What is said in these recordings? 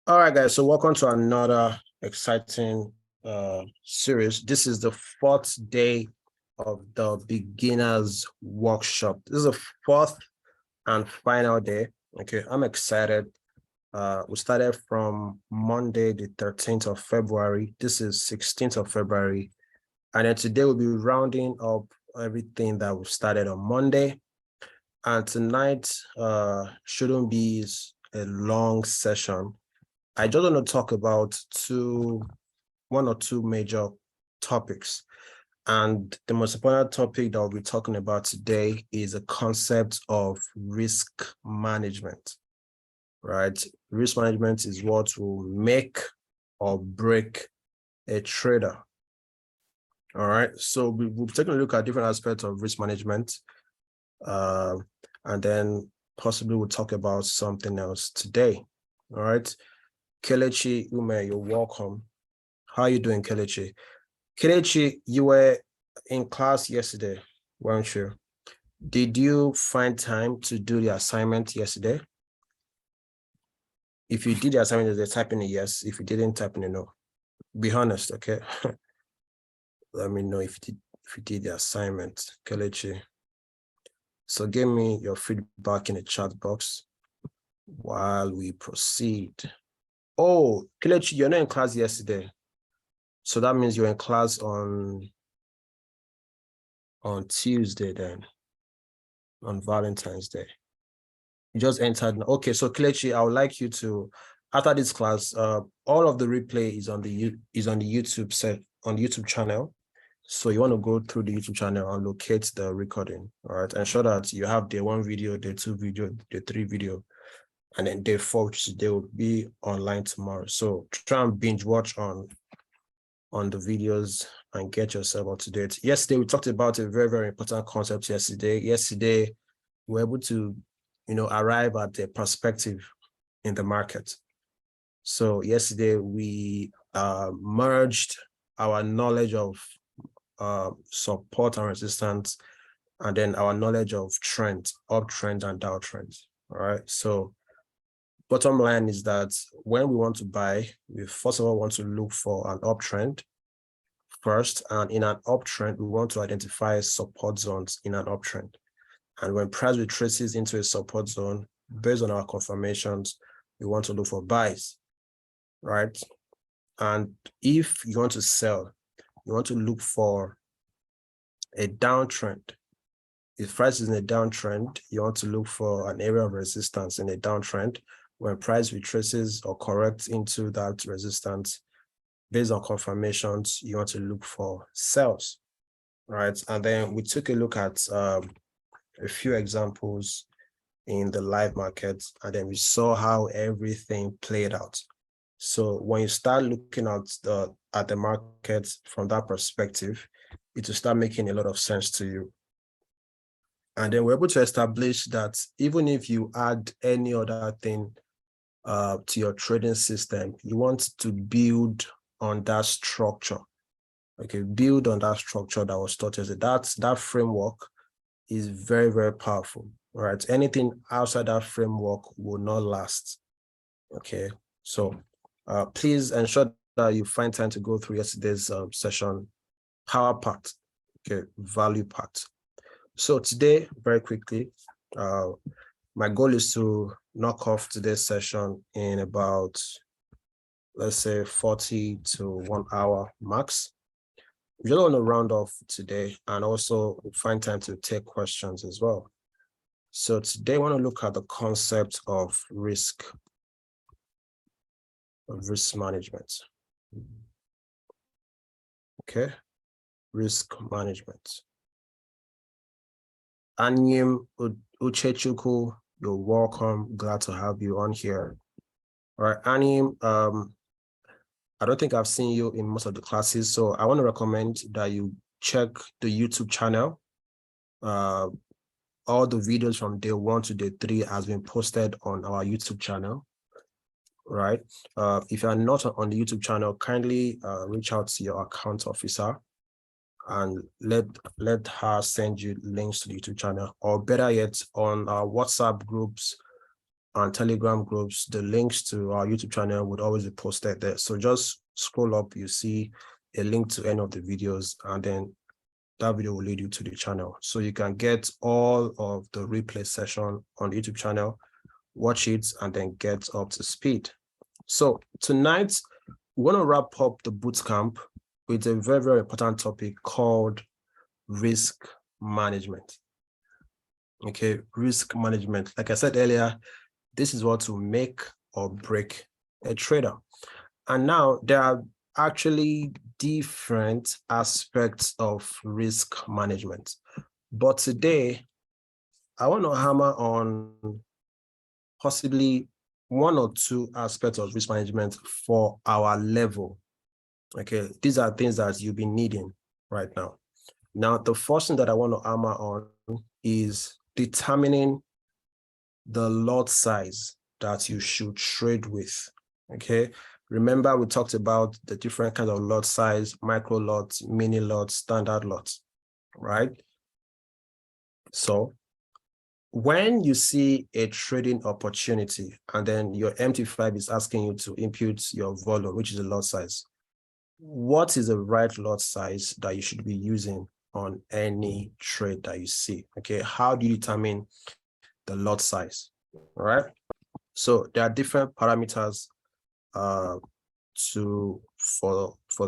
All right, guys. So welcome to another exciting series. This is the fourth day of the beginners workshop. This is the fourth and final day. Okay, I'm excited. We started from Monday, the 13th of February. This is 16th of February. And then today we'll be rounding up everything that we started on Monday. And tonight shouldn't be a long session. I just want to talk about one or two major topics. And the most important topic that we'll be talking about today is the concept of risk management, right? Risk management is what will make or break a trader. All right, so we'll be taking a look at different aspects of risk management. And then possibly we'll talk about something else today. All right. Kelechi Ume, you're welcome. How are you doing, Kelechi? Kelechi, you were in class yesterday, weren't you? Did you find time to do the assignment yesterday? If you did the assignment yesterday, type in a yes. If you didn't, type in a no. Be honest, okay? Let me know if you did the assignment, Kelechi. So give me your feedback in the chat box while we proceed. Oh, Kelechi, you're not in class yesterday. So that means you're in class on Tuesday then, on Valentine's Day. You just entered. Okay, so Kelechi, I would like you to, after this class, all of the replay is on the YouTube channel. So you want to go through the YouTube channel and locate the recording, all right? Ensure that you have day 1 video, day 2 video, day 3 video, and then day 4, which is they will be online tomorrow. So try and binge watch on the videos and get yourself up to date. Yesterday, we talked about a very, very important concept yesterday. Yesterday, we were able to, arrive at a perspective in the market. So yesterday, we merged our knowledge of support and resistance, and then our knowledge of trends, uptrends and downtrends. All right. So bottom line is that when we want to buy, we first of all want to look for an uptrend first. And in an uptrend, we want to identify support zones in an uptrend. And when price retraces into a support zone, based on our confirmations, we want to look for buys, right? And if you want to sell, you want to look for a downtrend. If price is in a downtrend, you want to look for an area of resistance in a downtrend. When price retraces or corrects into that resistance, based on confirmations, you want to look for sells, right? And then we took a look at a few examples in the live market, and then we saw how everything played out. So when you start looking at the market from that perspective, it will start making a lot of sense to you. And then we're able to establish that even if you add any other thing to your trading system, you want to build on that structure. Okay, build on that structure that was taught yesterday. That framework is very, very powerful. Right? Anything outside that framework will not last. Okay, so please ensure that you find time to go through yesterday's session, power packed, okay, value packed. So today, very quickly, my goal is to knock off today's session in about, let's say, 40 to 1 hour max. We just want to round off today and also find time to take questions as well. So today I want to look at the concept of risk management. Okay, risk management. Anyim Uchechukwu, you're welcome. Glad to have you on here. All right, Anyim, I don't think I've seen you in most of the classes, so I want to recommend that you check the YouTube channel. All the videos from day 1 to day 3 has been posted on our YouTube channel, right? If you are not on the YouTube channel, kindly reach out to your account officer and let her send you links to the YouTube channel, or better yet, on our WhatsApp groups, and Telegram groups, the links to our YouTube channel would always be posted there. So just scroll up, you see a link to any of the videos, and then that video will lead you to the channel. So you can get all of the replay session on the YouTube channel, watch it, and then get up to speed. So tonight, we want to wrap up the bootcamp with a very, very important topic called risk management. Okay, risk management. Like I said earlier, this is what will make or break a trader. And now there are actually different aspects of risk management. But today, I want to hammer on possibly one or two aspects of risk management for our level. Okay, these are things that you'll be needing right now. Now, the first thing that I want to hammer on is determining the lot size that you should trade with. Okay, remember we talked about the different kinds of lot size: micro lots, mini lots, standard lots, right? So when you see a trading opportunity and then your MT5 is asking you to input your volume, which is a lot size, what is the right lot size that you should be using on any trade that you see? Okay, how do you determine the lot size? All right, so there are different parameters for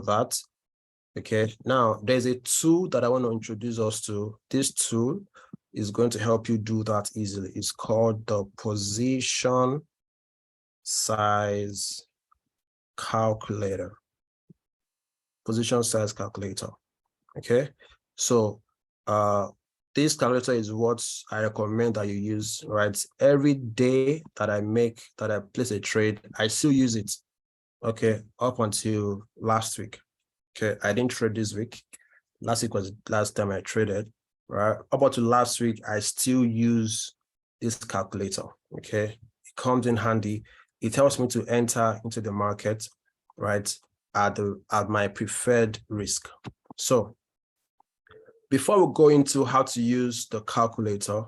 that. Okay, now there's a tool that I want to introduce us to. This tool is going to help you do that easily. It's called the position size calculator. Position size calculator. Okay, so this calculator is what I recommend that you use, right? Every day that I place a trade, I still use it. Okay, up until last week. Okay, I didn't trade this week. Last week was the last time I traded, right? Up until last week, I still use this calculator. Okay, it comes in handy. It helps me to enter into the market, right, at my preferred risk. So before we go into how to use the calculator,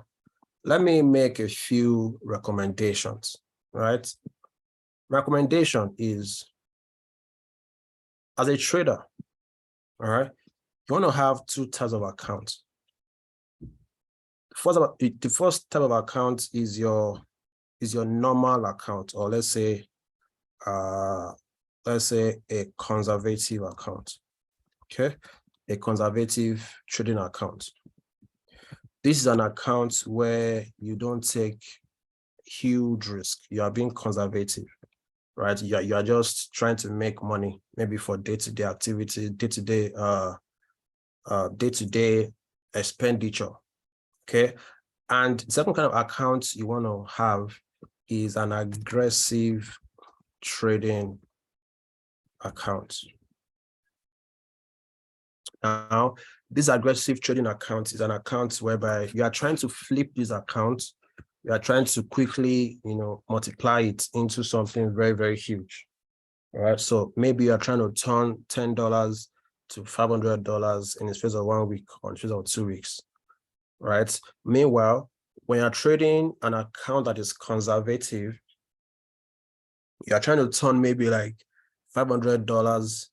let me make a few recommendations, right? Recommendation is, as a trader, all right, you want to have two types of accounts. The first type of account is your normal account, or let's say a conservative account. Okay, a conservative trading account. This is an account where you don't take huge risk. You are being conservative, right? You are just trying to make money, maybe for day-to-day activity, day-to-day expenditure. Okay, and the second kind of account you want to have is an aggressive trading account. Now, this aggressive trading account is an account whereby you are trying to flip this account. You are trying to quickly, multiply it into something very, very huge. All right. So maybe you are trying to turn $10 to $500 in the space of 1 week or in the space of 2 weeks. Right. Meanwhile, when you're trading an account that is conservative, you're trying to turn maybe like $500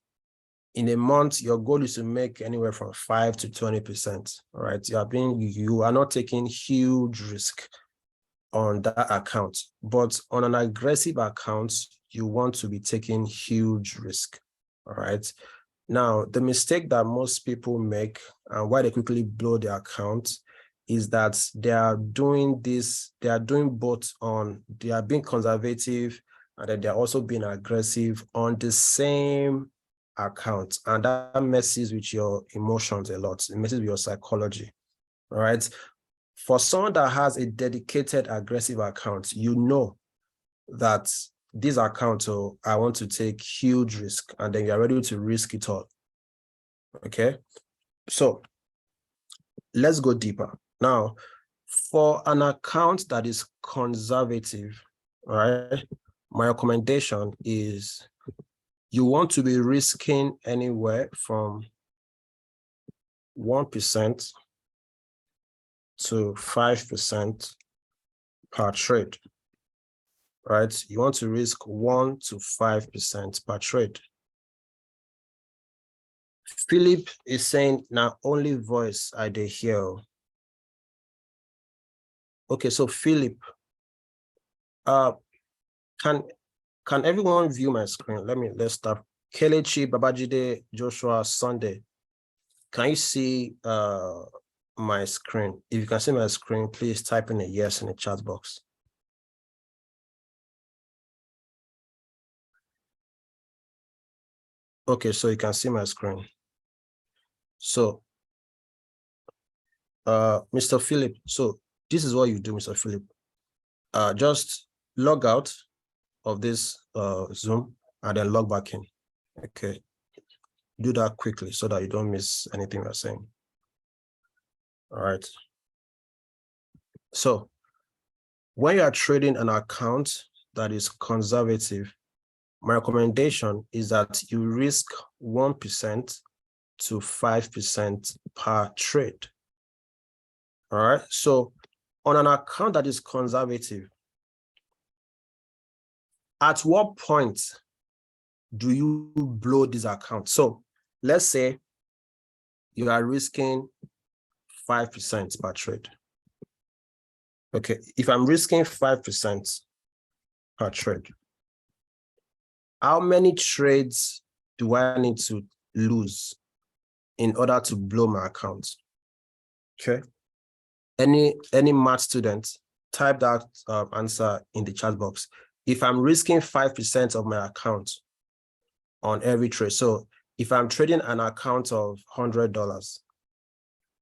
in a month. Your goal is to make anywhere from 5 to 20%. All right. You are not taking huge risk on that account, but on an aggressive account, you want to be taking huge risk. All right. Now, the mistake that most people make and why they quickly blow their account is that they are doing both they are being conservative and then they're also being aggressive on the same account. And that messes with your emotions a lot. It messes with your psychology. All right. For someone that has a dedicated aggressive account, you know that this account, I want to take huge risk, and then you're ready to risk it all. Okay. So let's go deeper. Now, for an account that is conservative, all right, my recommendation is you want to be risking anywhere from 1% to 5% per trade. right? You want to risk 1 to 5% per trade. Philip is saying now only voice I dey hear. Okay, so Philip, can everyone view my screen? Let's start. Kelechi, Babajide, Joshua, Sunday. Can you see my screen? If you can see my screen, please type in a yes in the chat box. Okay, so you can see my screen. So, Mr. Philip, so this is what you do, Mr. Philip. Just log out of this Zoom and then log back in. Okay, do that quickly so that you don't miss anything we're saying. All right. So when you are trading an account that is conservative, my recommendation is that you risk 1% to 5% per trade. All right. So on an account that is conservative, at what point do you blow this account? So let's say you are risking 5% per trade. Okay, if I'm risking 5% per trade, how many trades do I need to lose in order to blow my account? Okay, any math student, type that answer in the chat box. If I'm risking 5% of my account on every trade, so if I'm trading an account of $100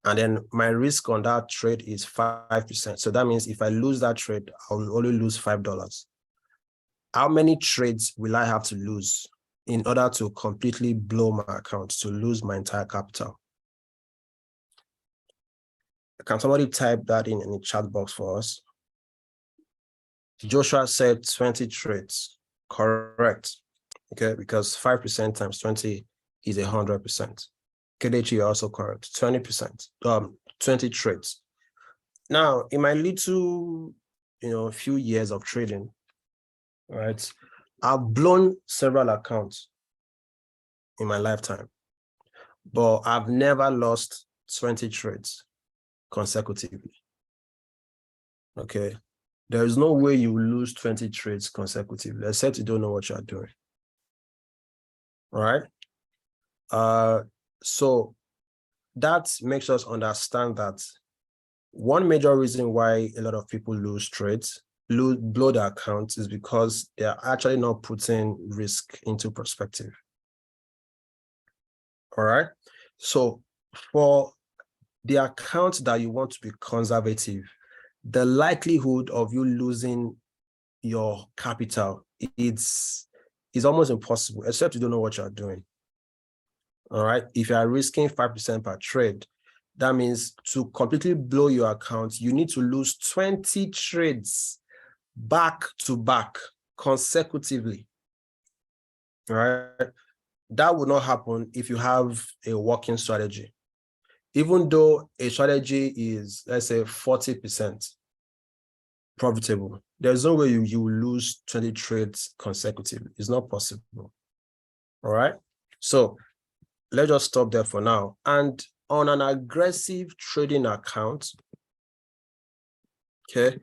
and then my risk on that trade is 5%, so that means if I lose that trade, I will only lose $5. How many trades will I have to lose in order to completely blow my account, to lose my entire capital? Can somebody type that in the chat box for us? Joshua said 20 trades. Correct. Okay, because 5% times 20 is 100%. Kelechi, you're also correct. 20%, 20 trades. Now, in my little, few years of trading, right, I've blown several accounts in my lifetime, but I've never lost 20 trades consecutively. Okay, there is no way you lose 20 trades consecutively, except you don't know what you're doing. All right. So that makes us understand that one major reason why a lot of people lose trades, blow their accounts, is because they are actually not putting risk into perspective. All right. So for the account that you want to be conservative, the likelihood of you losing your capital is almost impossible, except you don't know what you're doing. All right. If you are risking 5% per trade, that means to completely blow your account, you need to lose 20 trades back to back consecutively. All right. That would not happen if you have a working strategy. Even though a strategy is, let's say, 40% profitable, there's no way you will lose 20 trades consecutively. It's not possible. All right. So let's just stop there for now. And on an aggressive trading account, okay,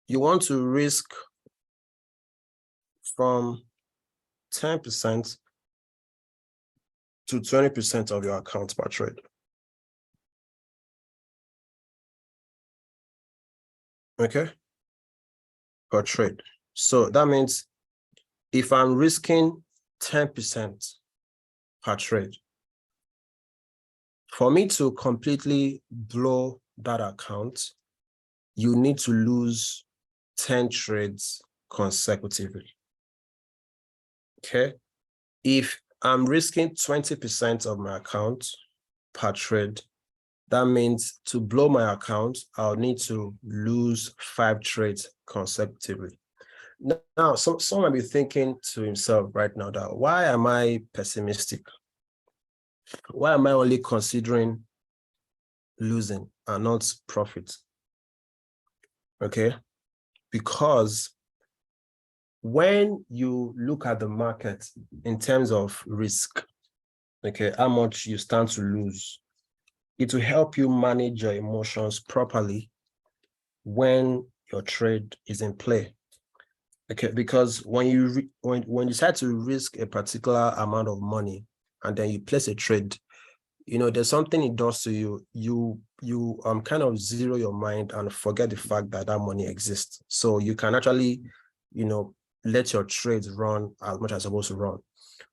you want to risk from 10% to 20% of your account per trade. Okay, per trade. So that means if I'm risking 10% per trade, for me to completely blow that account, you need to lose 10 trades consecutively. Okay, if I'm risking 20% of my account per trade, that means to blow my account, I'll need to lose 5 trades consecutively. Now, someone might be thinking to himself right now that, why am I pessimistic? Why am I only considering losing and not profit? Okay, because when you look at the market in terms of risk, okay, how much you stand to lose, it will help you manage your emotions properly when your trade is in play. Okay, because when you decide to risk a particular amount of money and then you place a trade, there's something it does to you. You kind of zero your mind and forget the fact that that money exists. So you can actually, let your trades run as much as supposed to run.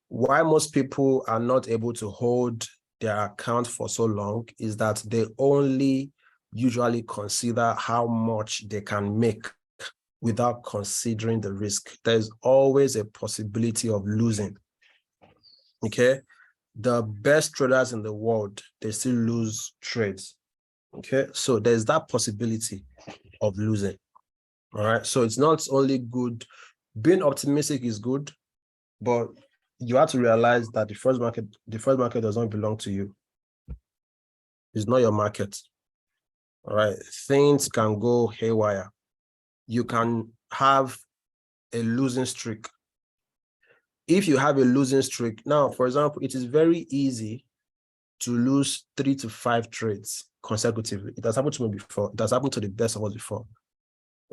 Why most people are not able to hold their account for so long is that they only usually consider how much they can make without considering the risk. There's always a possibility of losing. Okay. The best traders in the world, they still lose trades. Okay. So there's that possibility of losing. All right. So it's not only good, being optimistic is good, but you have to realize that the first market does not belong to you. It's not your market. All right. Things can go haywire. You can have a losing streak. If you have a losing streak, now, for example, it is very easy to lose 3 to 5 trades consecutively. It has happened to me before. It has happened to the best of us before.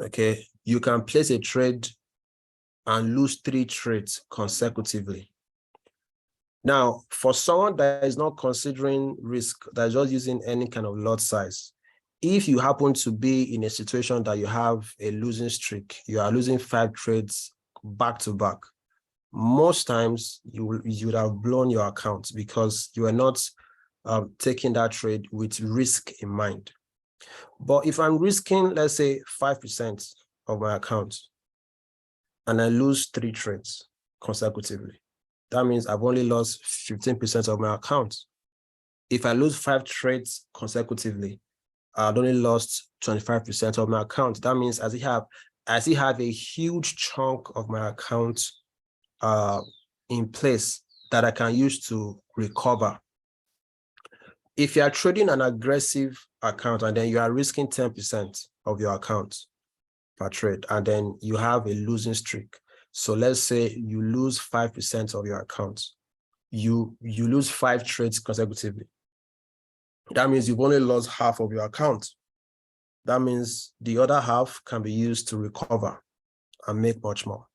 Okay. You can place a trade and lose 3 trades consecutively. Now, for someone that is not considering risk, that is just using any kind of lot size, if you happen to be in a situation that you have a losing streak, you are losing 5 trades back to back, most times you would have blown your account because you are not taking that trade with risk in mind. But if I'm risking, let's say 5% of my account and I lose 3 trades consecutively, that means I've only lost 15% of my account. If I lose 5 trades consecutively, I've only lost 25% of my account. That means I still have a huge chunk of my account in place that I can use to recover. If you are trading an aggressive account and then you are risking 10% of your account per trade, and then you have a losing streak. So let's say you lose 5% of your account. You lose 5 trades consecutively. That means you've only lost half of your account. That means the other half can be used to recover and make much more.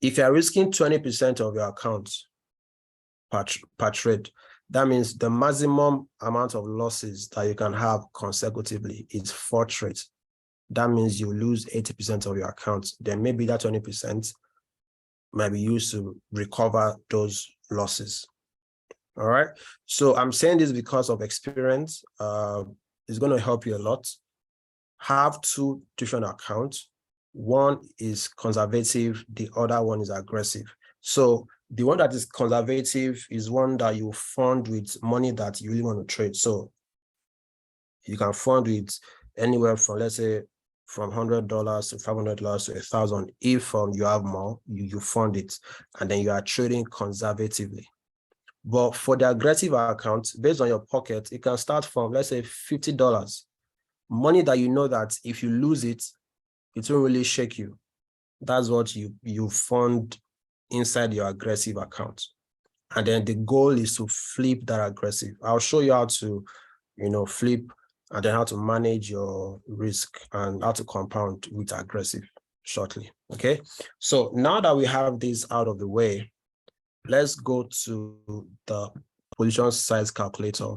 If you're risking 20% of your account per trade, that means the maximum amount of losses that you can have consecutively is 4 trades. That means you lose 80% of your account. Then maybe that 20% might be used to recover those losses. All right. So I'm saying this because of experience. It's going to help you a lot. Have 2 different accounts. One is conservative, the other one is aggressive. So the one that is conservative is one that you fund with money that you really want to trade. So you can fund with anywhere from, let's say, from $100 to $500 to $1,000. If you have more, you fund it, and then you are trading conservatively. But for the aggressive account, based on your pocket, it can start from, let's say, $50. Money that you know that if you lose it, it won't really shake you. That's what you fund inside your aggressive account. And then the goal is to flip that aggressive. I'll show you how to, flip, and then how to manage your risk and how to compound with aggressive shortly. Okay. So now that we have this out of the way, let's go to the position size calculator,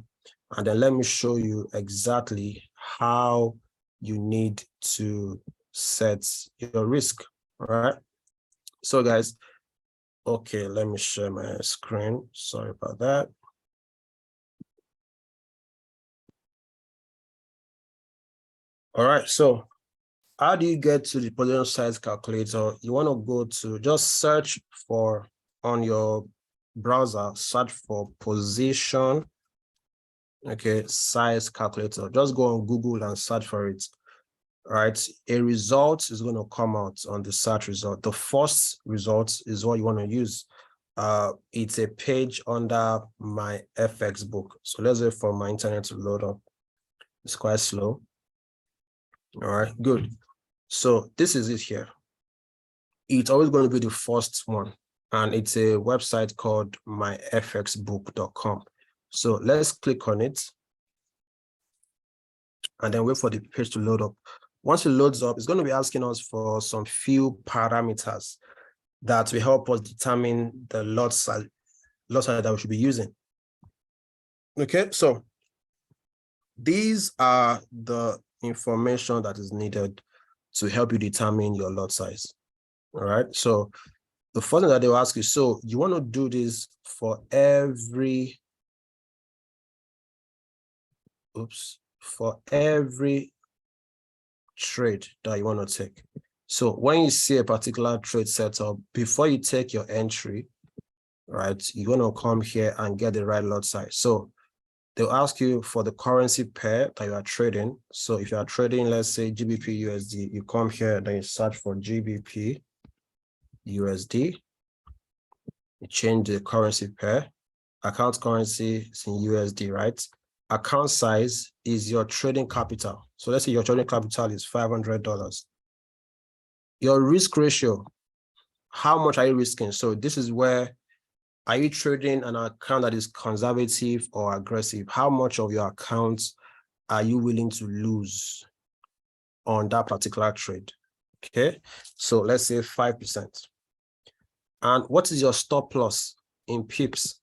and then let me show you exactly how you need to set your risk. All right. So guys, okay, let me share my screen. Sorry about that. All right. So how do you get to the position size calculator? You want to go to, just search for, on your browser, search for position, okay, size calculator. Just go on Google and search for it. All right. A result is going to come out on the search result. The first result is what you want to use. It's a page under my FX book. So let's wait for my internet to load up. It's quite slow. All right, good. So this is it here. it's always going to be the first one. And it's a website called myfxbook.com. So let's click on it and then wait for the page to load up. Once it loads up, it's going to be asking us for some few parameters that will help us determine the lot size that we should be using. Okay, so these are the information that is needed to help you determine your lot size. All right, so the first thing that they will ask you, so you want to do this for every trade that you want to take. So when you see a particular trade setup, before you take your entry, right, you're going to come here and get the right lot size. So they'll ask you for the currency pair that you are trading. So if you are trading, let's say GBP USD, you come here, then you search for GBP USD. You change the currency pair. Account currency is in USD, right? Account size is your trading capital. So let's say your trading capital is $500. Your risk ratio, how much are you risking? So this is where, are you trading an account that is conservative or aggressive? How much of your accounts are you willing to lose on that particular trade? Okay, so let's say 5%. And what is your stop loss in pips?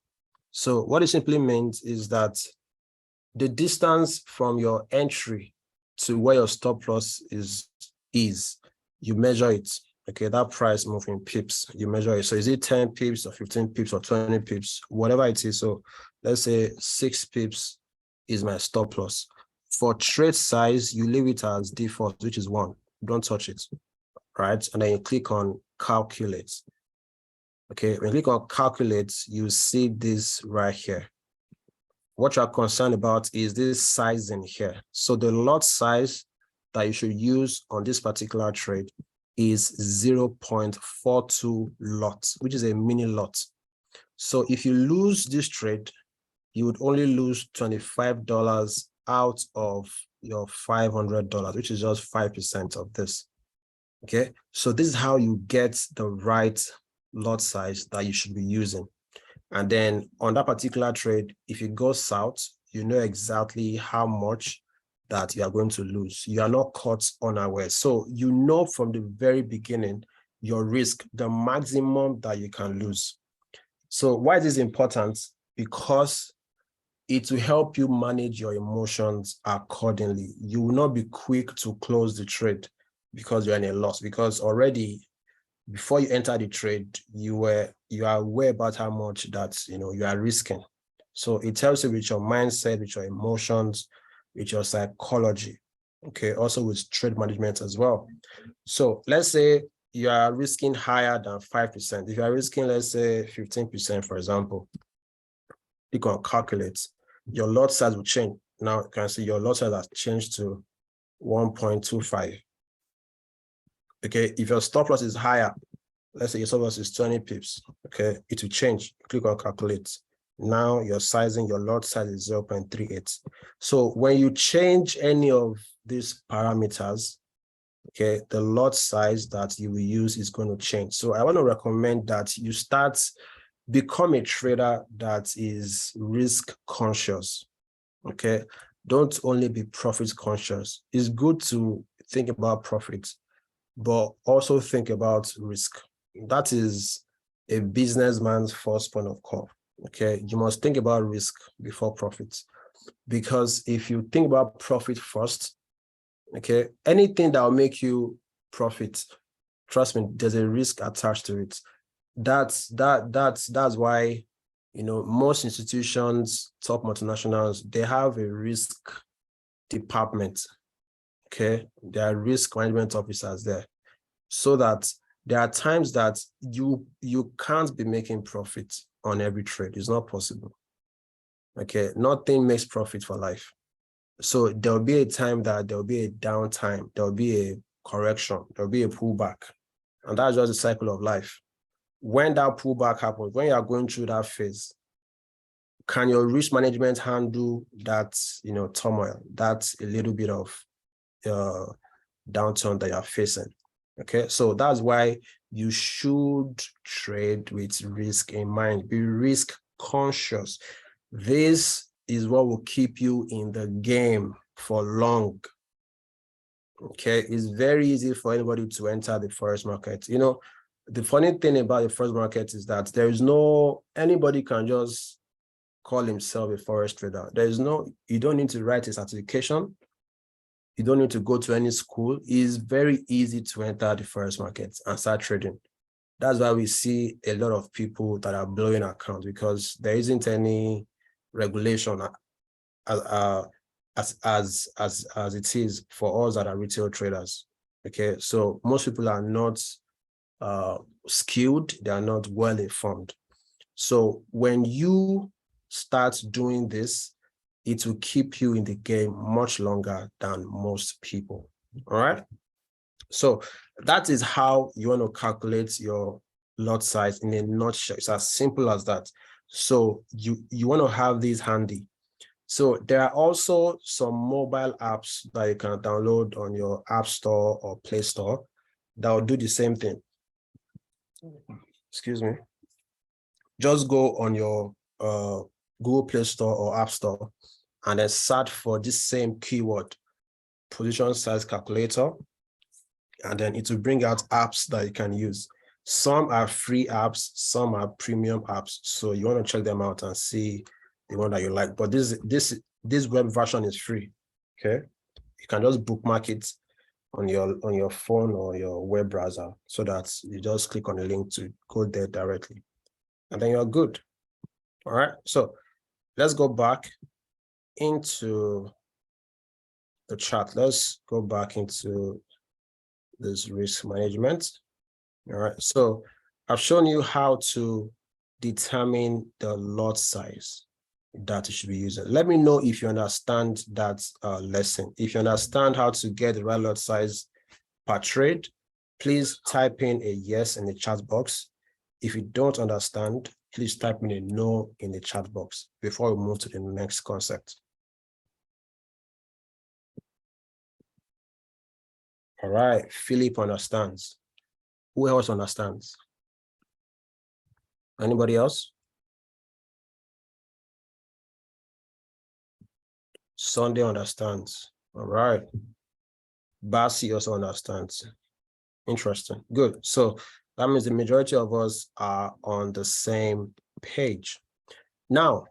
So what it simply means is that the distance from your entry to where your stop loss is you measure it. Okay, that price move in pips, you measure it. So is it 10 pips or 15 pips or 20 pips, whatever it is. So let's say 6 pips is my stop loss. For trade size, you leave it as default, which is 1. Don't touch it, right? And then you click on calculate. Okay, when you click on calculate, you see this right here. What you're concerned about is this size in here. So the lot size that you should use on this particular trade is 0.42 lots, which is a mini lot. So if you lose this trade, you would only lose $25 out of your $500, which is just 5% of this. Okay, so this is how you get the right lot size that you should be using. And then on that particular trade, if it goes south, you know exactly how much that you are going to lose. You are not caught unaware. So you know from the very beginning, your risk, the maximum that you can lose. So why is this important? Because it will help you manage your emotions accordingly. You will not be quick to close the trade because you're in a loss, because already before you enter the trade, you are aware about how much that you are risking. So it tells you with your mindset, with your emotions, with your psychology. Okay, also with trade management as well. So let's say you are risking higher than 5%. If you are risking, let's say 15%, for example, you can calculate. Your lot size will change. Now you can see your lot size has changed to 1.25. Okay, if your stop loss is higher, let's say your stop loss is 20 pips, okay, it will change. Click on calculate. Now your sizing, your lot size is 0.38. So when you change any of these parameters, okay, the lot size that you will use is going to change. So I want to recommend that you become a trader that is risk conscious. Okay, don't only be profit conscious. It's good to think about profits, but also think about risk. That is a businessman's first point of call. Okay, you must think about risk before profits, because if you think about profit first, okay, anything that will make you profit, trust me, there's a risk attached to it. That's why most institutions, top multinationals, they have a risk department. Okay, there are risk management officers there, so that there are times that you can't be making profit on every trade. It's not possible. Okay, nothing makes profit for life. So there'll be a time that there'll be a downtime, there'll be a correction, there'll be a pullback, and that's just the cycle of life. When that pullback happens, when you are going through that phase, can your risk management handle that turmoil? That's a little bit of downturn that you're facing. Okay, so that's why you should trade with risk in mind. Be risk conscious. This is what will keep you in the game for long. Okay, it's very easy for anybody to enter the forex market. You know, the funny thing about the forex market is that there is no, anybody can just call himself a forex trader. There is no, you don't need to write a certification. You don't need to go to any school. It's very easy to enter the forex market and start trading. That's why we see a lot of people that are blowing accounts, because there isn't any regulation as it is for us that are retail traders. Okay, so most people are not skilled, they are not well informed. So when you start doing this, it will keep you in the game much longer than most people. All right. So that is how you want to calculate your lot size in a nutshell. It's as simple as that. So you want to have these handy. So there are also some mobile apps that you can download on your App Store or Play Store that will do the same thing. Excuse me. Just go on your Google Play Store or App Store and then search for this same keyword, position size calculator, and then it will bring out apps that you can use. Some are free apps, some are premium apps. So you want to check them out and see the one that you like. But this web version is free. Okay, you can just bookmark it on your phone or your web browser, so that you just click on the link to go there directly, and then you're good. All right, so let's go back into the chart. Let's go back into this risk management. All right, so I've shown you how to determine the lot size that you should be using. Let me know if you understand that lesson. If you understand how to get the right lot size per trade, please type in a yes in the chat box. If you don't understand, please type in a no in the chat box before we move to the next concept. All right, Philip understands. Who else understands? Anybody else? Sunday understands. All right. Basi also understands. Interesting. Good. So that means the majority of us are on the same page. Now,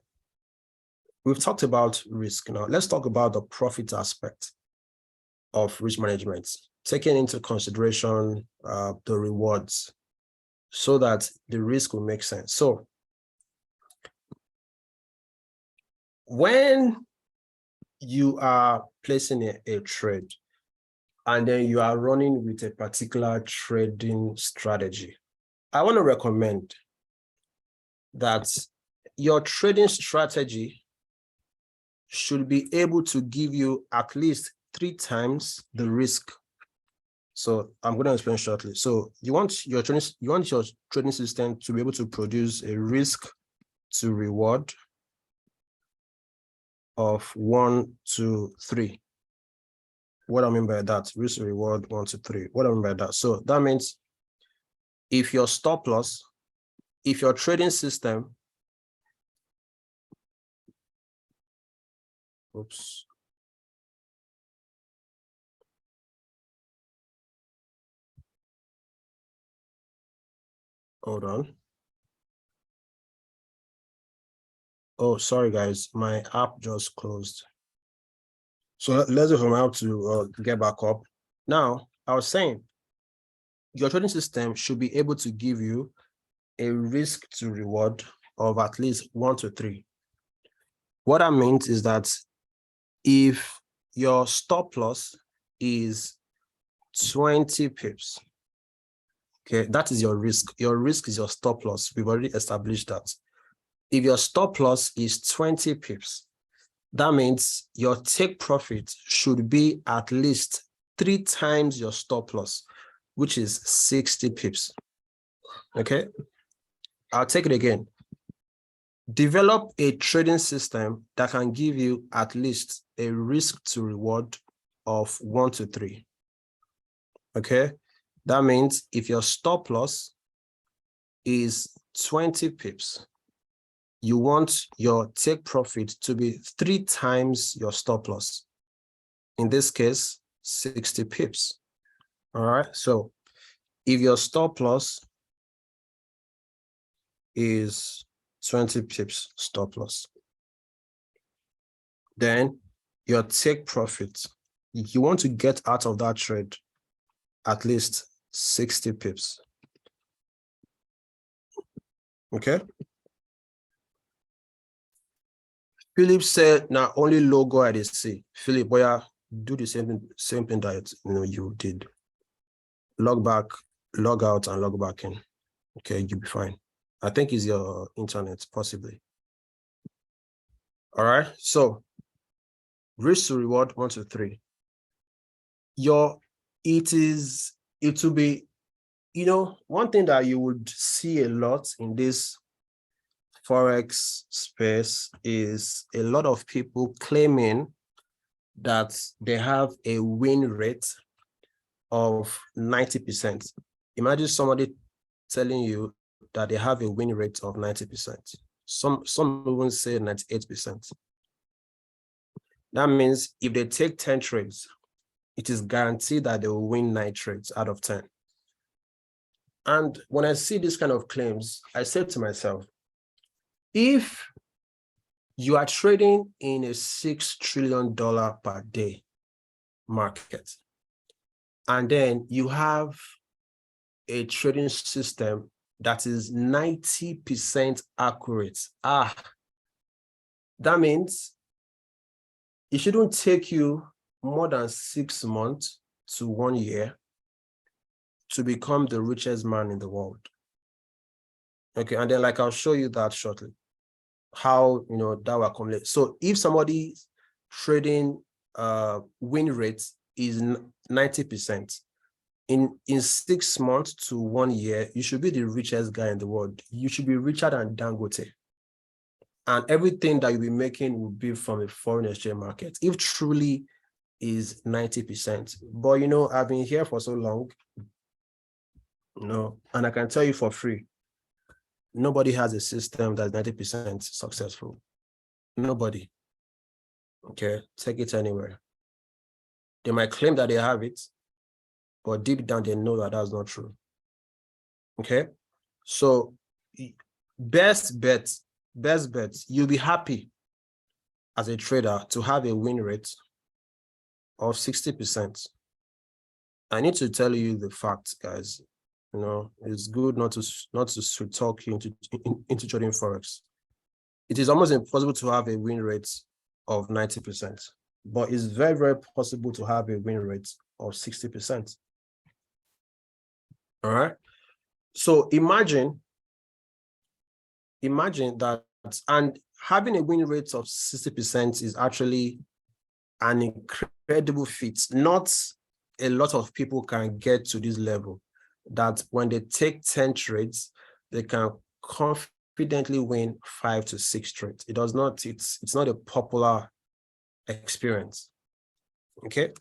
we've talked about risk. Now, let's talk about the profit aspect of risk management, taking into consideration the rewards so that the risk will make sense. So when you are placing a trade and then you are running with a particular trading strategy, I want to recommend that your trading strategy should be able to give you at least 3 times the risk. So I'm going to explain shortly. So you want your trading system to be able to produce a risk to reward of 1 to 3. What I mean by that, risk to reward 1 to 3. What I mean by that, so that means if your stop loss, if your trading system, oops. Hold on. Oh, sorry guys, my app just closed. So let's go from my app to get back up. Now, I was saying, your trading system should be able to give you a risk to reward of at least 1 to 3. What that means is that if your stop loss is 20 pips, okay, that is your risk. Your risk is your stop loss. We've already established that. If your stop loss is 20 pips, that means your take profit should be at least 3 times your stop loss, which is 60 pips. Okay, I'll take it again. Develop a trading system that can give you at least a risk to reward of 1 to 3. Okay, That means if your stop loss is 20 pips, you want your take profit to be 3 times your stop loss. In this case, 60 pips. All right. So if your stop loss is 20 pips stop loss, then your take profit, you want to get out of that trade at least 60 pips. Okay. Philip said, "Now only logo I see." Philip, boy, do the same thing that you did. Log back, log out, and log back in. Okay, you'll be fine. I think it's your internet, possibly. All right. So risk to reward 1 to 3. It will be, one thing that you would see a lot in this Forex space is a lot of people claiming that they have a win rate of 90%. Imagine somebody telling you that they have a win rate of 90%. Some even say 98%. That means if they take 10 trades, it is guaranteed that they will win 9 trades out of 10. And when I see this kind of claims, I say to myself, if you are trading in a $6 trillion per day market, and then you have a trading system that is 90% accurate, that means it shouldn't take you more than 6 months to 1 year to become the richest man in the world. Okay, and then I'll show you that shortly, how that will accumulate. So if somebody's trading win rate is 90%, in 6 months to 1 year, you should be the richest guy in the world. You should be richer than Dangote. And everything that you'll be making will be from a foreign exchange market, if truly is 90%. But I've been here for so long, and I can tell you for free, nobody has a system that's 90% successful. Nobody. Okay, take it anywhere. They might claim that they have it, but deep down they know that that's not true. Okay, so best bet, you'll be happy as a trader to have a win rate of 60%. I need to tell you the facts, guys. It's good not to talk you into trading Forex. It is almost impossible to have a win rate of 90%, but it's very, very possible to have a win rate of 60%. All right. So imagine that, and having a win rate of 60% is actually an incredible feat. Not a lot of people can get to this level, that when they take 10 trades, they can confidently win 5 to 6 trades. It's not a popular experience. Okay.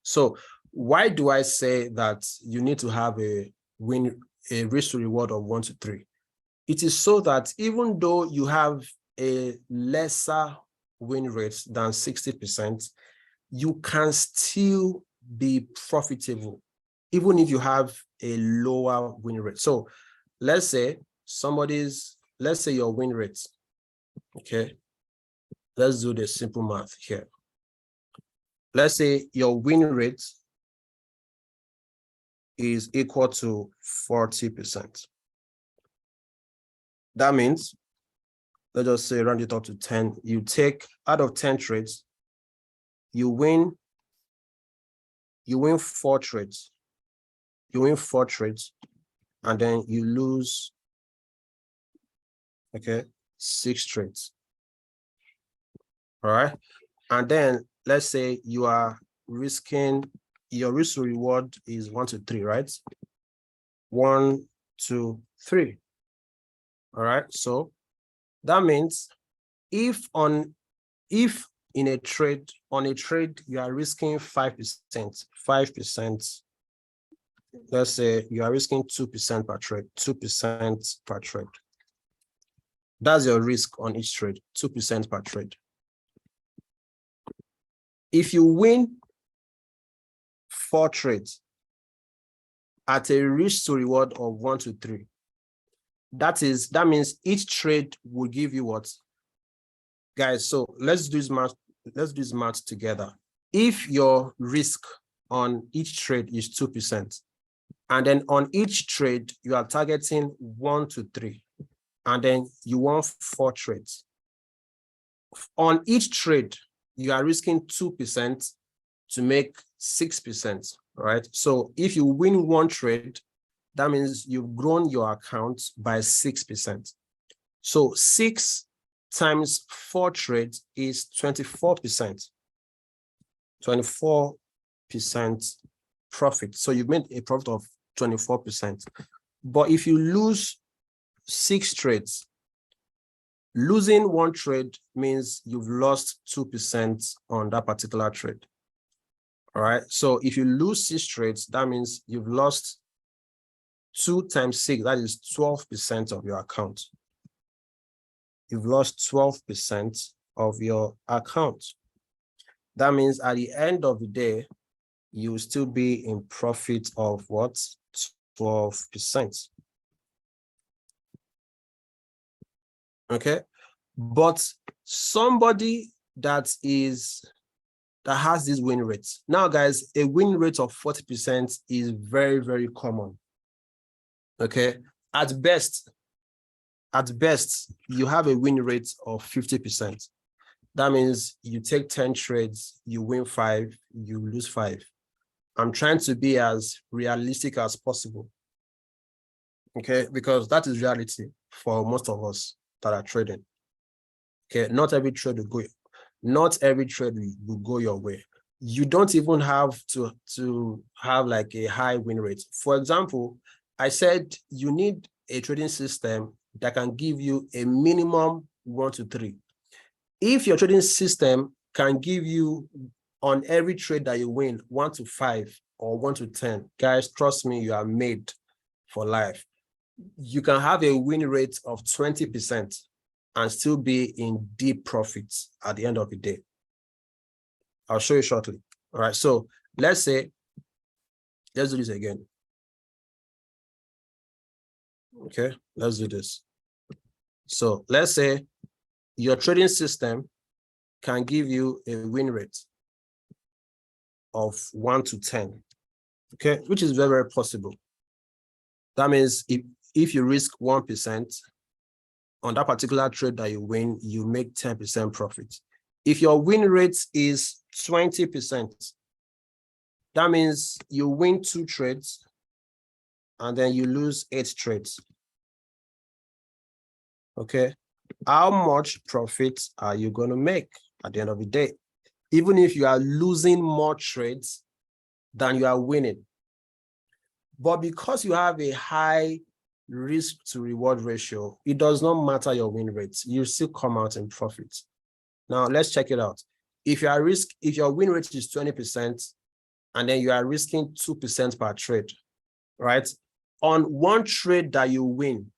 So why do I say that you need to have a risk to reward of 1 to 3? It is so that even though you have a lesser win rate than 60%, you can still be profitable, even if you have a lower win rate. So let's say your win rate, okay? Let's do the simple math here. Let's say your win rate is equal to 40%. That means, let's just say round it up to 10. You take out of 10 trades, you win 4 trades. You win 4 trades, and then you lose, 6 trades. All right. And then let's say you are risking, your risk to reward is 1 to 3, right? 1, 2, 3. All right. So that means if on a trade you are risking 5%, let's say you are risking 2% per trade, 2% per trade. That's your risk on each trade, 2% per trade. If you win 4 trades at a risk to reward of 1 to 3, that means each trade will give you what? Guys, so let's do this math together. If your risk on each trade is 2%, and then on each trade you are targeting 1 to 3, and then you want 4 trades. On each trade, you are risking 2% to make 6%, right? So if you win 1 trade, that means you've grown your account by 6%. So 6 times 4 trades is 24%. 24% profit. So you've made a profit of 24%. But if you lose 6 trades, losing 1 trade means you've lost 2% on that particular trade. All right. So if you lose 6 trades, that means you've lost 2 times 6, that is 12% of your account. You've lost 12% of your account. That means at the end of the day, you will still be in profit of what? 12%. Okay. But somebody that has this win rate. Now, guys, a win rate of 40% is very, very common. Okay. At best, you have a win rate of 50%. That means you take 10 trades, you win 5, you lose 5. I'm trying to be as realistic as possible. Okay, because that is reality for most of us that are trading. Okay, not every trade will go your way. You don't even have to have like a high win rate. For example, I said you need a trading system that can give you a minimum 1 to 3. If your trading system can give you on every trade that you win 1 to 5 or 1 to 10, guys, trust me, you are made for life. You can have a win rate of 20% and still be in deep profits at the end of the day. I'll show you shortly. All right, so let's do this again. Okay, let's do this. So let's say your trading system can give you a win rate of 1 to 10, okay, which is very, very possible. That means if you risk 1% on that particular trade that you win, you make 10% profit. If your win rate is 20%, that means you win 2 trades and then you lose 8 trades. Okay, how much profit are you going to make at the end of the day? Even if you are losing more trades than you are winning. But because you have a high risk to reward ratio, it does not matter your win rates. You still come out in profit. Now let's check it out. If your win rate is 20% and then you are risking 2% per trade, right? On 1 trade that you win,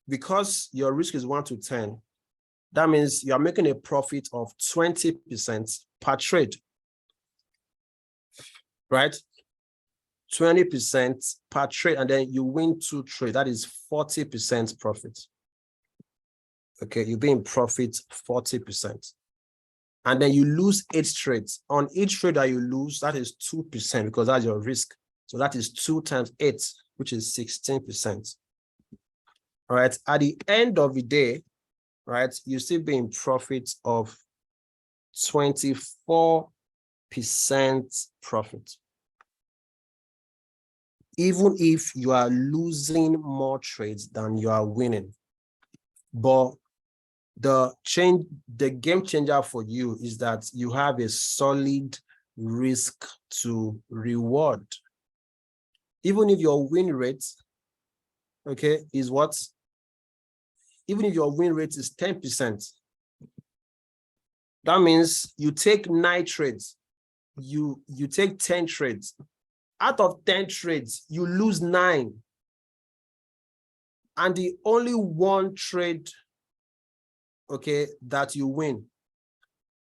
because your risk is 1 to 10, that means you are making a profit of 20% per trade, right? 20% per trade, and then you win 2 trades, that is 40% profit. Okay, you'll be in profit 40%. And then you lose 8 trades. On each trade that you lose, that is 2% because that's your risk. So that is 2 times 8, which is 16%. All right, at the end of the day, right, you still be in profit of 24% profit. Even if you are losing more trades than you are winning. But the game changer for you is that you have a solid risk to reward. Even if your win rate, okay, is what? Even if your win rate is 10%, that means you take 9 trades, you take 10 trades, Out of 10 trades, you lose 9. And the only one trade, okay, that you win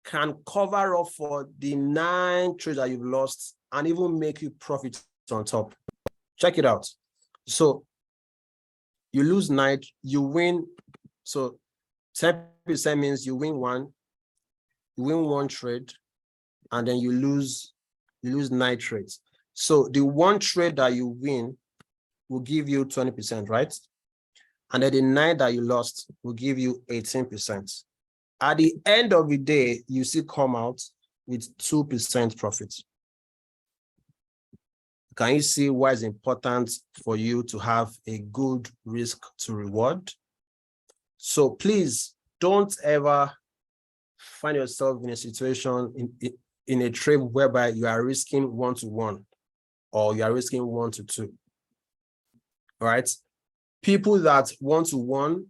can cover up for the 9 trades that you've lost and even make you profit on top. Check it out. So you lose 9, you win. So 10% means you win one trade, and then you lose 9 trades. So the one trade that you win will give you 20%, right? And then the 9 that you lost will give you 18%. At the end of the day, you still come out with 2% profit. Can you see why it's important for you to have a good risk to reward? So please don't ever find yourself in a situation in a trade whereby you are risking 1-to-1 or you are risking 1-to-2. All right. People that 1-to-1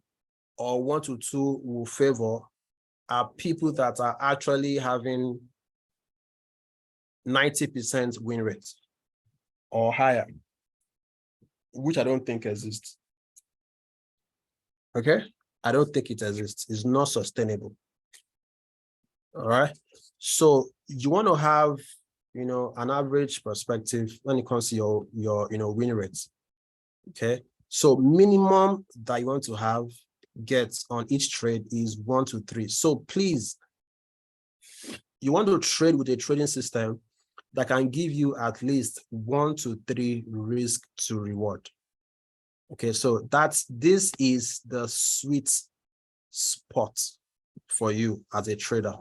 or 1-to-2 will favor are people that are actually having 90% win rate or higher, which I don't think exists. Okay, I don't think it exists. It's not sustainable. All right. So you want to have, an average perspective when it comes to your win rates. Okay. So minimum that you want to have gets on each trade is 1 to 3. So please, you want to trade with a trading system that can give you at least 1 to 3 risk to reward. Okay, so this is the sweet spot for you as a trader.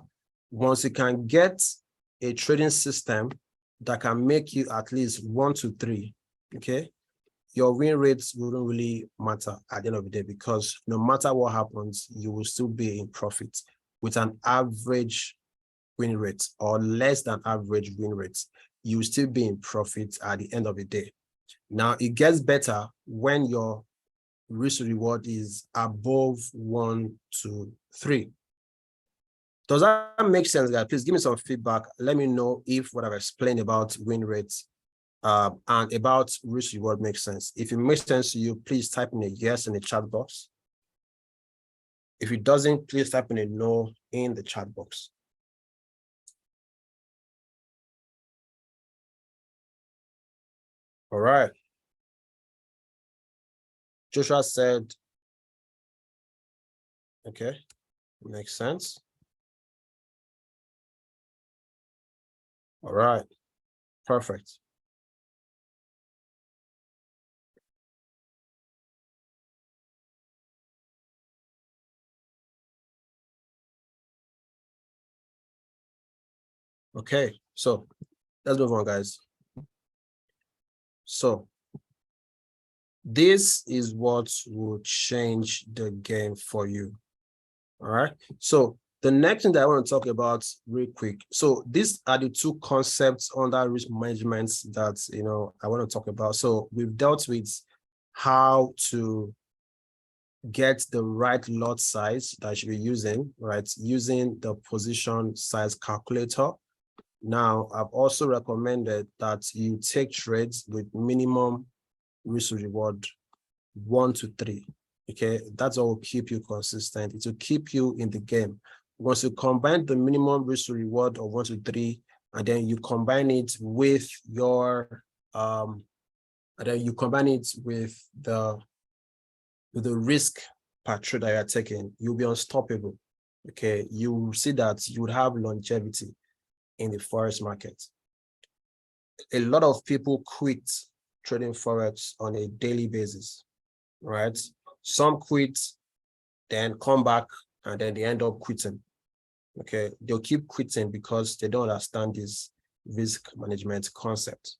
Once you can get a trading system that can make you at least 1 to 3, okay, your win rates wouldn't really matter at the end of the day, because no matter what happens, you will still be in profit with an average win rate or less than average win rates. You will still be in profit at the end of the day. Now, it gets better when your risk to reward is above 1 to 3. Does that make sense, guys? Please give me some feedback. Let me know if what I've explained about win rates and about risk reward makes sense. If it makes sense to you, please type in a yes in the chat box. If it doesn't, please type in a no in the chat box. All right. Joshua said, okay, makes sense. All right, perfect. Okay, so let's move on, guys. So this is what will change the game for you. All right. So the next thing that I want to talk about real quick. So these are the 2 concepts under risk management that, I want to talk about. So we've dealt with how to get the right lot size that you should be using, right? Using the position size calculator. Now, I've also recommended that you take trades with minimum risk to reward 1 to 3. Okay, that's what will keep you consistent. It will keep you in the game. Once you combine the minimum risk to reward of 1 to 3, and then you combine it with your the risk per trade that you are taking, you'll be unstoppable. Okay, you will see that you would have longevity in the forex market. A lot of people quit trading forex on a daily basis, right? Some quit, then come back, and then they end up quitting. Okay, they'll keep quitting because they don't understand this risk management concept.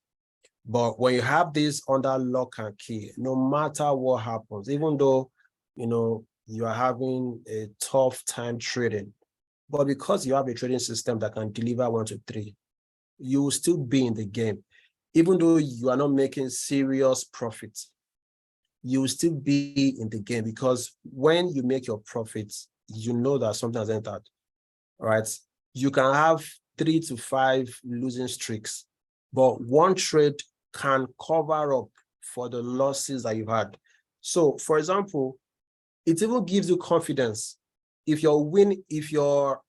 But when you have this under lock and key, no matter what happens, even though you are having a tough time trading, but because you have a trading system that can deliver 1 to 3, you will still be in the game. Even though you are not making serious profits, you will still be in the game, because when you make your profits, you know that something has entered. All right. You can have 3 to 5 losing streaks, but one trade can cover up for the losses that you've had. So, for example, it even gives you confidence. If your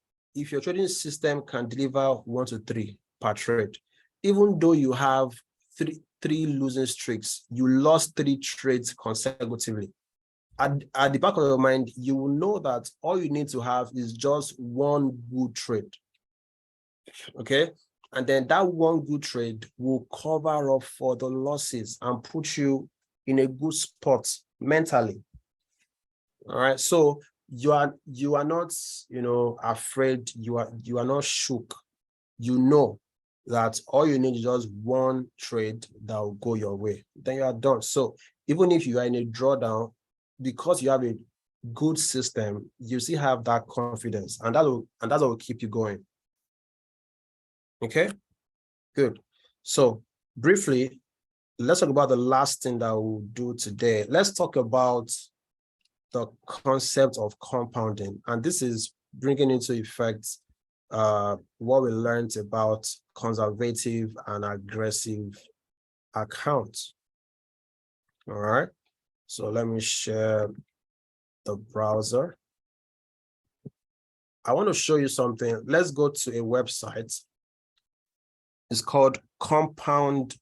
trading system can deliver 1 to 3 per trade, even though you have three losing streaks, you lost 3 trades consecutively. At the back of your mind, you will know that all you need to have is just one good trade. Okay. And then that one good trade will cover up for the losses and put you in a good spot mentally. All right. So you are not, afraid, you are not shook. You know that all you need is just one trade that will go your way. Then you are done. So even if you are in a drawdown, because you have a good system, you still have that confidence, and that will keep you going. Okay, good. So briefly, let's talk about the last thing that we'll do today. Let's talk about the concept of compounding, and this is bringing into effect what we learned about conservative and aggressive accounts. All right. So let me share the browser. I want to show you something. Let's go to a website. It's called Compound.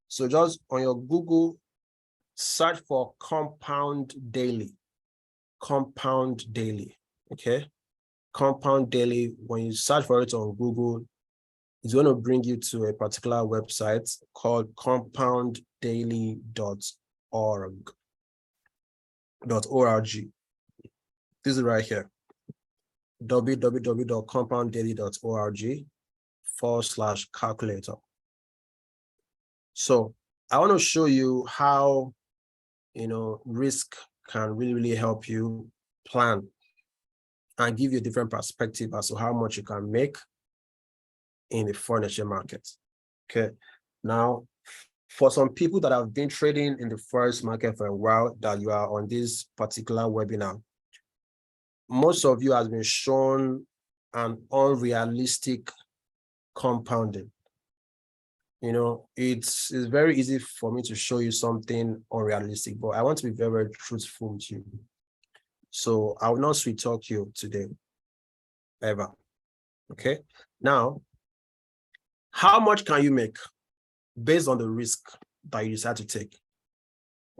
So just on your Google, search for Compound Daily. Compound Daily. Okay. Compound Daily. When you search for it on Google, it's going to bring you to a particular website called compounddaily.org. This is right here, www.compounddaily.org/calculator. So I want to show you how, risk can really help you plan and give you a different perspective as to how much you can make in the foreign exchange market. Okay. Now, for some people that have been trading in the forex market for a while, that you are on this particular webinar, most of you has been shown an unrealistic compounding. It's very easy for me to show you something unrealistic, but I want to be very, very truthful with you. So I will not sweet talk you today, ever. Okay. Now, how much can you make based on the risk that you decide to take?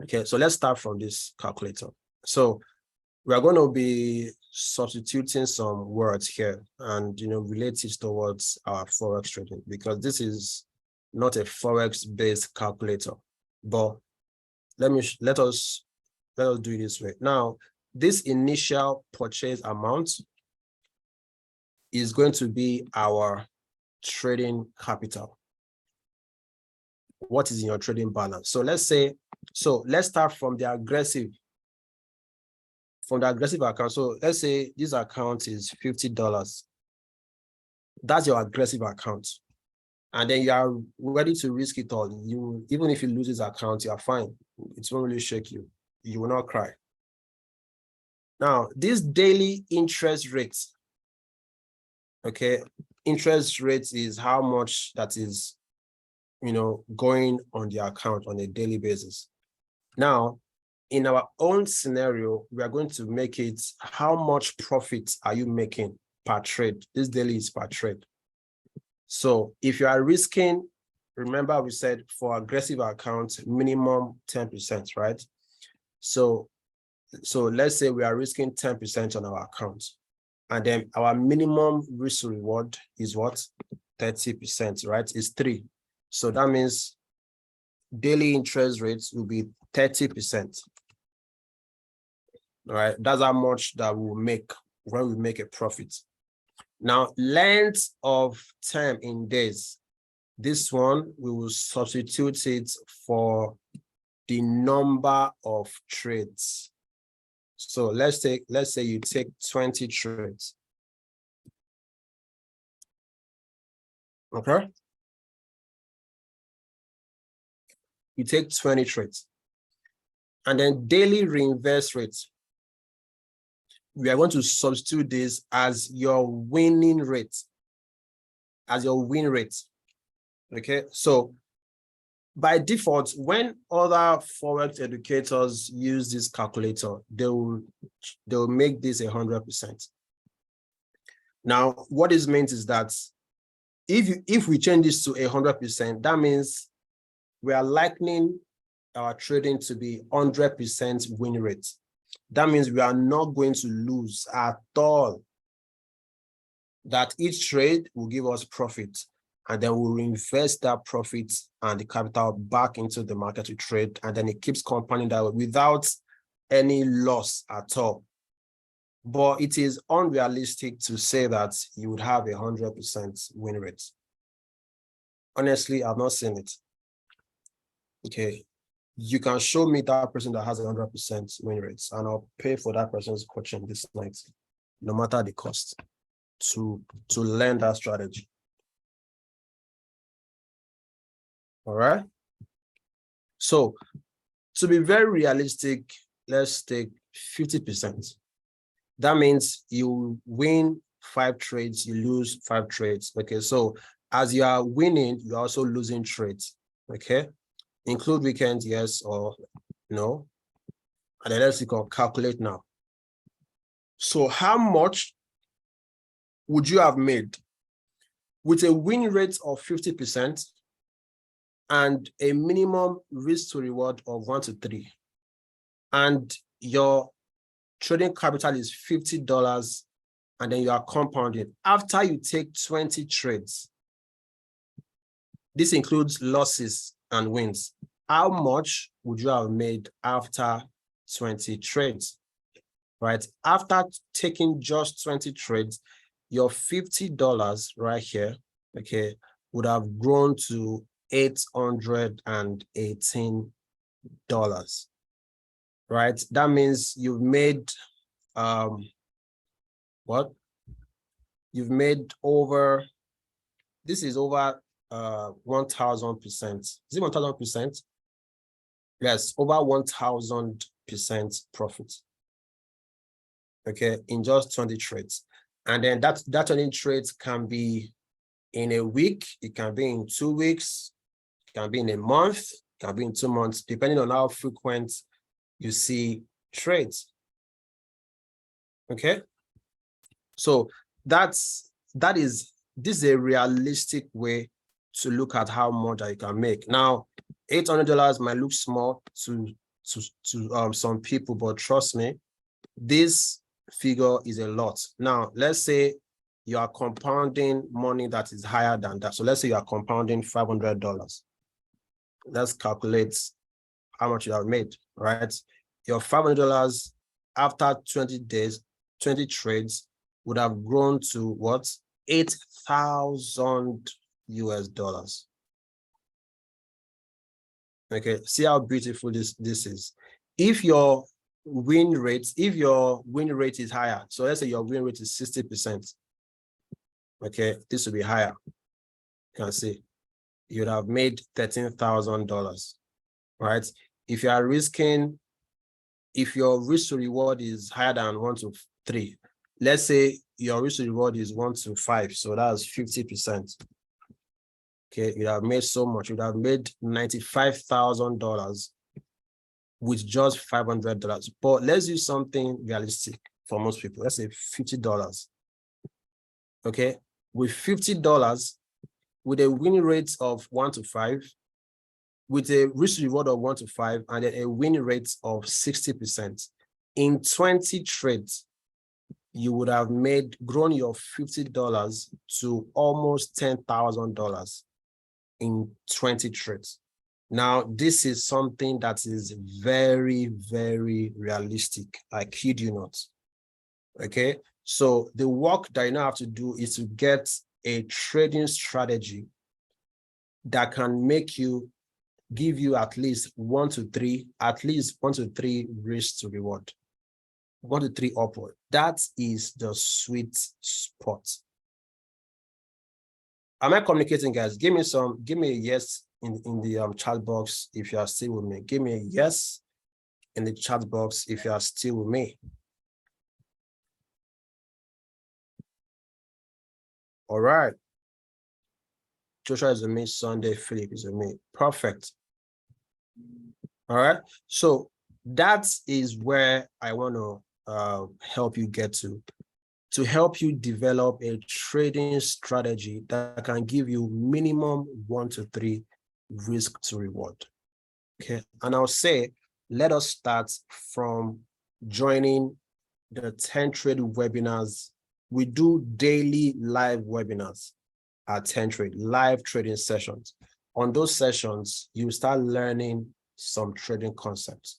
Okay, so let's start from this calculator. So we are going to be substituting some words here and relate it towards our forex trading, because this is not a forex based calculator. But let us do it this way. Now, this initial purchase amount is going to be our trading capital. What is in your trading balance? So let's start from the aggressive account. So let's say this account is $50. That's your aggressive account. And then you are ready to risk it all. Even if you lose this account, you are fine. It won't really shake you. You will not cry. Now, this daily interest rate, okay, interest rate is how much that is, going on the account on a daily basis. Now, in our own scenario, we are going to make it how much profit are you making per trade? This daily is per trade. So if you are risking, remember we said for aggressive accounts, minimum 10%, right? So let's say we are risking 10% on our account. And then our minimum risk reward is what? 30%, right? It's 3. So that means daily interest rates will be 30%. All right, that's how much that we'll make when we make a profit. Now, length of time in days. This one, we will substitute it for the number of trades. So let's say you take 20 trades. Okay. You take 20 trades. And then daily reinvest rates. We are going to substitute this as your winning rate. As your win rate. Okay. So By default, when other Forex educators use this calculator, they'll make this 100%. Now, what this means is that if we change this to 100%, that means we are likening our trading to be 100% win rate. That means we are not going to lose at all. That each trade will give us profit, and then we'll reinvest that profit and the capital back into the market to trade, and then it keeps compounding that way without any loss at all. But it is unrealistic to say that you would have 100% win rate. Honestly, I've not seen it. Okay, you can show me that person that has 100% win rates, and I'll pay for that person's coaching this night, no matter the cost, to learn that strategy. All right. So to be very realistic, let's take 50%. That means you win 5 trades, you lose 5 trades. Okay, so as you are winning, you're also losing trades. Okay, include weekends, yes or no. And then let's calculate now. So how much would you have made with a win rate of 50% and a minimum risk to reward of 1 to 3, and your trading capital is $50, and then you are compounding after you take 20 trades? This includes losses and wins. How much would you have made after 20 trades? Right? After taking just 20 trades, your $50 right here, okay, would have grown to $818. Right? That means you've made what? You've made over, this is over 1,000%. Is it 1,000%? Yes, over 1,000% profit. Okay, in just 20 trades. And then that 20 trades can be in a week, it can be in 2 weeks, it can be in a month, it can be in 2 months, depending on how frequent you see trades. Okay, so this is a realistic way to look at how much that you can make. Now, $800 might look small to some people, but trust me, this figure is a lot. Now, let's say you are compounding money that is higher than that. So let's say you are compounding $500. Let's calculate how much you have made, right? Your $500 after 20 days, 20 trades would have grown to what? $8,000 US. Okay, see how beautiful this is. If your win rate is higher, so let's say your win rate is 60%. Okay, this will be higher. You can see you'd have made $13,000, right? If your risk to reward is higher than 1 to 3, let's say your risk to reward is 1 to 5, so that's 50%. Okay, you'd have made so much. You'd have made $95,000 with just $500. But let's do something realistic for most people. Let's say $50. Okay, with $50, with a win rate of 1 to 5, with a risk reward of 1 to 5, and then a win rate of 60%, in 20 trades, you would have grown your $50 to almost $10,000 in 20 trades. Now, this is something that is very, very realistic. I kid you not. Okay, so the work that you now have to do is to get a trading strategy that can give you at least 1 to 3 risks to reward, 1 to 3 upward. That is the sweet spot. Am I communicating, guys? Give me a yes in the chat box if you are still with me. Give me a yes in the chat box if you are still with me. All right. Joshua is with me. Sunday, Philip is with me. Perfect. All right. So that is where I want to help you get to help you develop a trading strategy that can give you minimum 1 to 3 risk to reward. Okay. And I'll say, let us start from joining the 10 Trade webinars. We do daily live webinars at 10 Trade, live trading sessions. On those sessions, you start learning some trading concepts.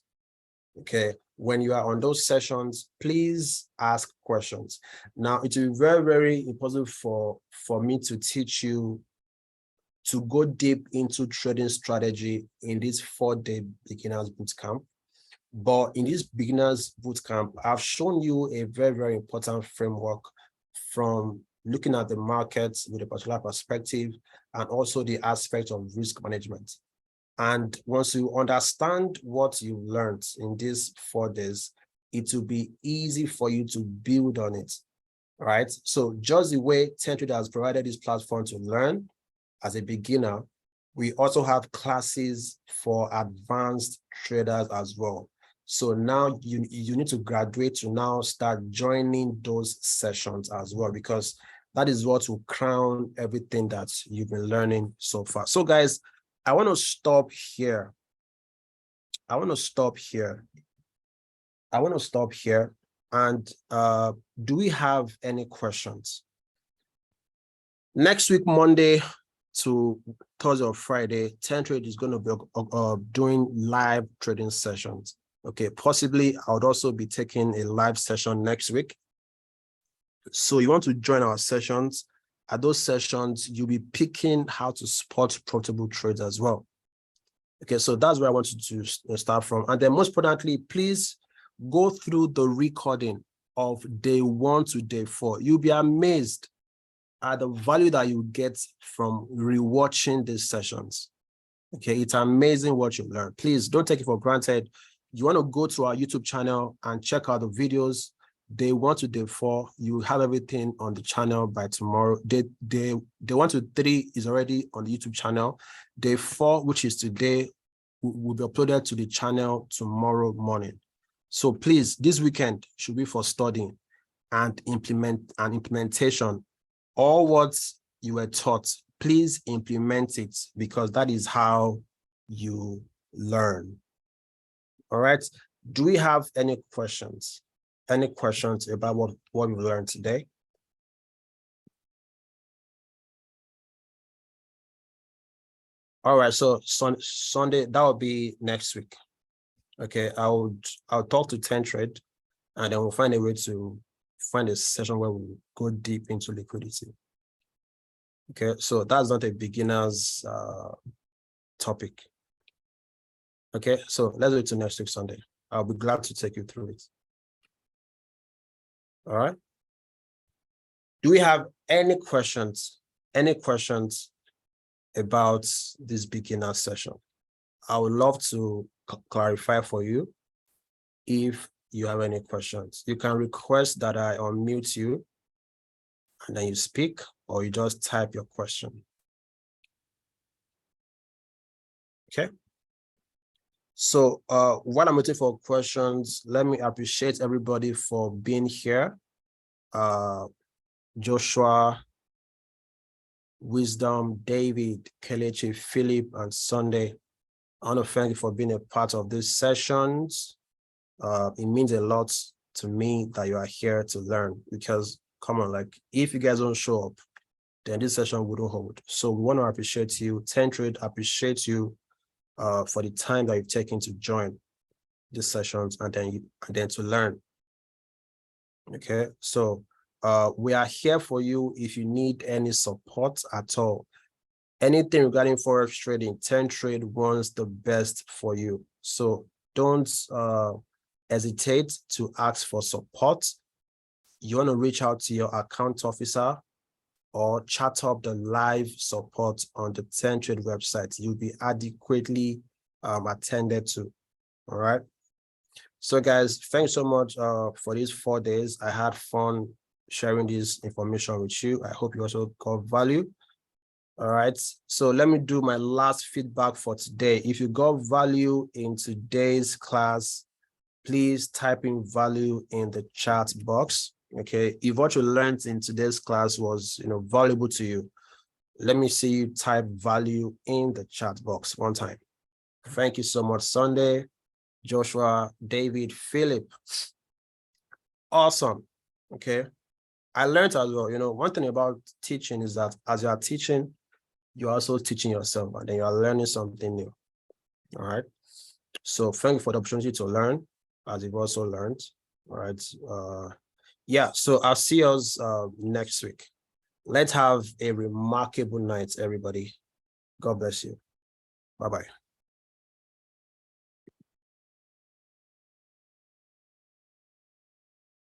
Okay. When you are on those sessions, please ask questions. Now, it will be very, very important for me to teach you to go deep into trading strategy in this 4-day beginners bootcamp. But in this beginners bootcamp, I've shown you a very, very important framework from looking at the markets with a particular perspective and also the aspect of risk management. And once you understand what you learned in these 4 days, it will be easy for you to build on it, right? So just the way 10 Trade has provided this platform to learn as a beginner, we also have classes for advanced traders as well. So now you need to graduate to now start joining those sessions as well, because that is what will crown everything that you've been learning so far. So guys, I want to stop here. And do we have any questions? Next week, Monday to Thursday or Friday, 10 Trade is going to be doing live trading sessions. Okay, possibly I would also be taking a live session next week. So you want to join our sessions. At those sessions, you'll be picking how to spot profitable trades as well. Okay, so that's where I want you to start from. And then most importantly, please go through the recording of day 1 to day 4. You'll be amazed at the value that you get from rewatching these sessions. Okay, it's amazing what you learn. Please don't take it for granted. You want to go to our YouTube channel and check out the videos. Day 1 to day 4, you have everything on the channel by tomorrow. Day 1 to 3 is already on the YouTube channel. Day 4, which is today, will be uploaded to the channel tomorrow morning. So please, this weekend should be for studying and implementation. All what you were taught, please implement it, because that is how you learn. All right. Do we have any questions? Any questions about what we learned today? All right, so Sunday, that will be next week. Okay, I'll talk to 10 Trade, and then we'll find a way to find a session where we go deep into liquidity. Okay, so that's not a beginner's topic. Okay, so let's wait till next week Sunday. I'll be glad to take you through it. All right. Do we have any questions? Any questions about this beginner session? I would love to clarify for you if you have any questions. You can request that I unmute you and then you speak, or you just type your question. Okay. So while I'm waiting for questions, let me appreciate everybody for being here. Joshua, Wisdom, David, Kelechi, Philip, and Sunday. I want to thank you for being a part of these sessions. It means a lot to me that you are here to learn, because come on, like if you guys don't show up, then this session wouldn't hold. So we want to appreciate you. 10 Trade appreciate you for the time that you've taken to join these sessions and then to learn. Okay, so we are here for you if you need any support at all. Anything regarding forex trading, 10 Trade wants the best for you. So don't hesitate to ask for support. You want to reach out to your account officer or chat up the live support on the 10 Trade website. You'll be adequately attended to. All right. So guys, thanks so much for these 4 days. I had fun sharing this information with you. I hope you also got value. All right. So let me do my last feedback for today. If you got value in today's class, please type in value in the chat box. Okay. If what you learned in today's class was, valuable to you, let me see you type value in the chat box one time. Thank you so much, Sunday, Joshua, David, Philip. Awesome. Okay. I learned as well, one thing about teaching is that as you are teaching, you're also teaching yourself, and then you are learning something new. All right. So thank you for the opportunity to learn, as you've also learned. All right. Yeah. So I'll see us next week. Let's have a remarkable night, everybody. God bless you. Bye-bye.